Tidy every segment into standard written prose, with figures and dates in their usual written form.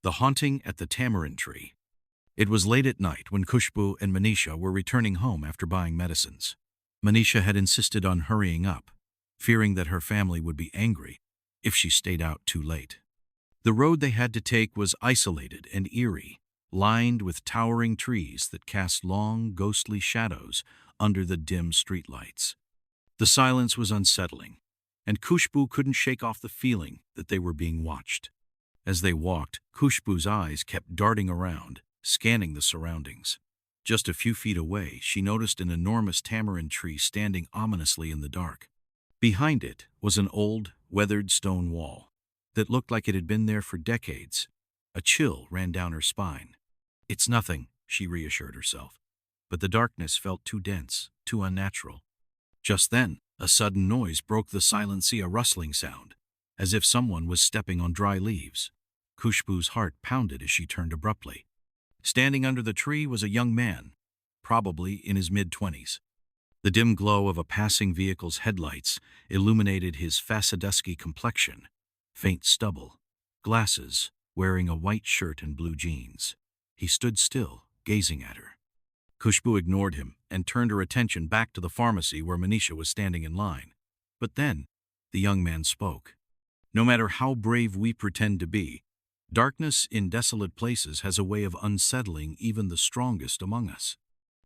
The Haunting at the Tamarind Tree. It was late at night when Khushbu and Manisha were returning home after buying medicines. Manisha had insisted on hurrying up, fearing that her family would be angry if she stayed out too late. The road they had to take was isolated and eerie, lined with towering trees that cast long, ghostly shadows under the dim streetlights. The silence was unsettling, and Khushbu couldn't shake off the feeling that they were being watched. As they walked, Khushbu's eyes kept darting around, scanning the surroundings. Just a few feet away, she noticed an enormous tamarind tree standing ominously in the dark. Behind it was an old, weathered stone wall that looked like it had been there for decades. A chill ran down her spine. "It's nothing," she reassured herself, but the darkness felt too dense, too unnatural. Just then, a sudden noise broke the silence, a rustling sound, as if someone was stepping on dry leaves. Khushbu's heart pounded as she turned abruptly. Standing under the tree was a young man, probably in his mid-20s. The dim glow of a passing vehicle's headlights illuminated his facedusky complexion, faint stubble, glasses, wearing a white shirt and blue jeans. He stood still, gazing at her. Khushbu ignored him and turned her attention back to the pharmacy where Manisha was standing in line. But then, the young man spoke. "No matter how brave we pretend to be, darkness in desolate places has a way of unsettling even the strongest among us."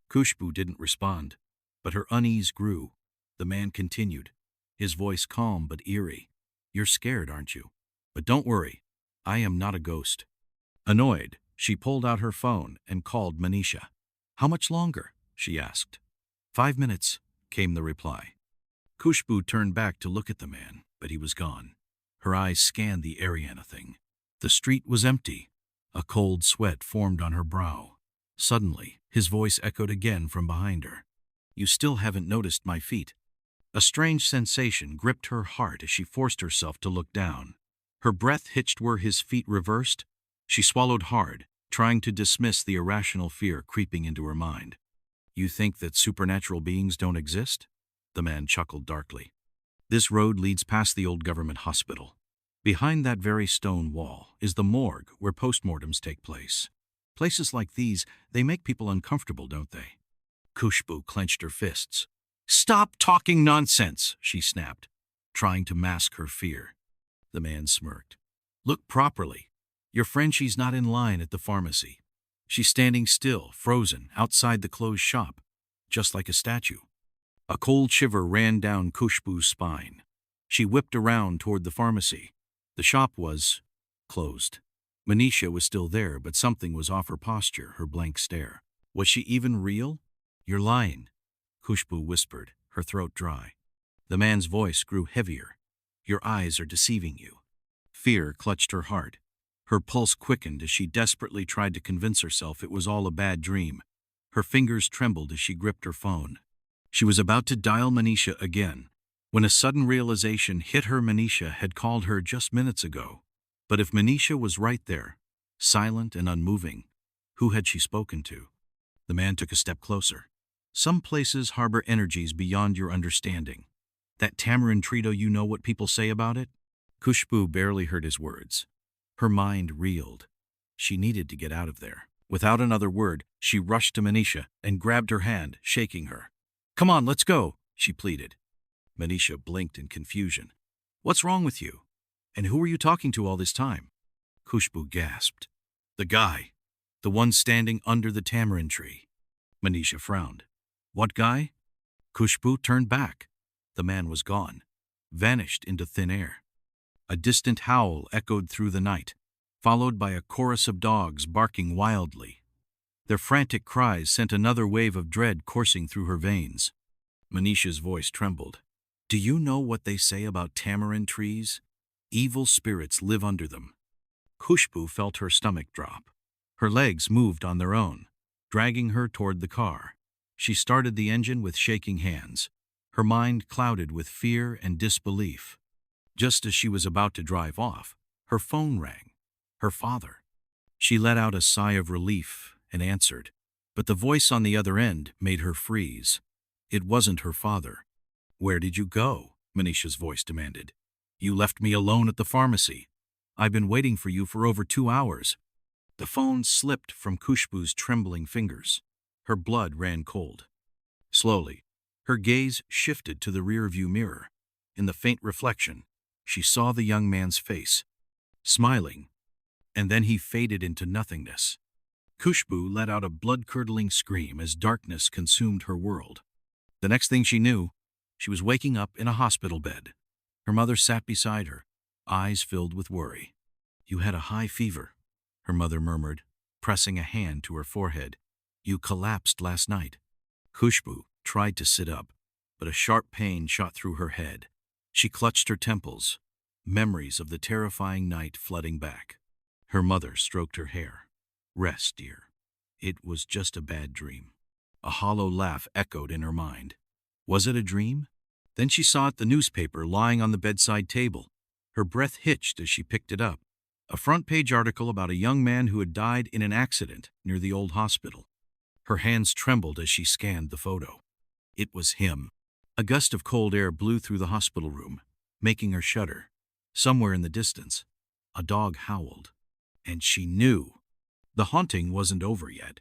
Khushbu didn't respond, but her unease grew. The man continued, his voice calm but eerie. "You're scared, aren't you? But don't worry, I am not a ghost." Annoyed, she pulled out her phone and called Manisha. "How much longer?" she asked. 5 minutes, came the reply. Khushbu turned back to look at the man, but he was gone. Her eyes scanned the area thing. The street was empty. A cold sweat formed on her brow. Suddenly, his voice echoed again from behind her. "You still haven't noticed my feet." A strange sensation gripped her heart as she forced herself to look down. Her breath hitched where his feet reversed. She swallowed hard, trying to dismiss the irrational fear creeping into her mind. "You think that supernatural beings don't exist?" The man chuckled darkly. "This road leads past the old government hospital. Behind that very stone wall is the morgue where postmortems take place. Places like these, they make people uncomfortable, don't they?" Khushbu clenched her fists. "Stop talking nonsense," she snapped, trying to mask her fear. The man smirked. "Look properly. Your friend, she's not in line at the pharmacy. She's standing still, frozen, outside the closed shop, just like a statue." A cold shiver ran down Khushbu's spine. She whipped around toward the pharmacy. The shop was closed. Manisha was still there, but something was off her posture, her blank stare. Was she even real? "You're lying," Khushbu whispered, her throat dry. The man's voice grew heavier. "Your eyes are deceiving you." Fear clutched her heart. Her pulse quickened as she desperately tried to convince herself it was all a bad dream. Her fingers trembled as she gripped her phone. She was about to dial Manisha again, when a sudden realization hit her. Manisha had called her just minutes ago. But if Manisha was right there, silent and unmoving, who had she spoken to? The man took a step closer. "Some places harbor energies beyond your understanding. That tamarind tree, do you know what people say about it?" Khushbu barely heard his words. Her mind reeled. She needed to get out of there. Without another word, she rushed to Manisha and grabbed her hand, shaking her. "Come on, let's go," she pleaded. Manisha blinked in confusion. "What's wrong with you? And who were you talking to all this time?" Khushbu gasped. "The guy. The one standing under the tamarind tree." Manisha frowned. "What guy?" Khushbu turned back. The man was gone, vanished into thin air. A distant howl echoed through the night, followed by a chorus of dogs barking wildly. Their frantic cries sent another wave of dread coursing through her veins. Manisha's voice trembled. "Do you know what they say about tamarind trees? Evil spirits live under them." Khushbu felt her stomach drop. Her legs moved on their own, dragging her toward the car. She started the engine with shaking hands, her mind clouded with fear and disbelief. Just as she was about to drive off, her phone rang. Her father. She let out a sigh of relief and answered, but the voice on the other end made her freeze. It wasn't her father. "Where did you go?" Manisha's voice demanded. "You left me alone at the pharmacy. I've been waiting for you for over 2 hours." The phone slipped from Khushbu's trembling fingers. Her blood ran cold. Slowly, her gaze shifted to the rearview mirror. In the faint reflection, she saw the young man's face, smiling, and then he faded into nothingness. Khushbu let out a blood-curdling scream as darkness consumed her world. The next thing she knew, she was waking up in a hospital bed. Her mother sat beside her, eyes filled with worry. "You had a high fever," her mother murmured, pressing a hand to her forehead. "You collapsed last night." Khushbu tried to sit up, but a sharp pain shot through her head. She clutched her temples, memories of the terrifying night flooding back. Her mother stroked her hair. "Rest, dear. It was just a bad dream." A hollow laugh echoed in her mind. Was it a dream? Then she saw the newspaper lying on the bedside table. Her breath hitched as she picked it up. A front-page article about a young man who had died in an accident near the old hospital. Her hands trembled as she scanned the photo. It was him. A gust of cold air blew through the hospital room, making her shudder. Somewhere in the distance, a dog howled. And she knew the haunting wasn't over yet.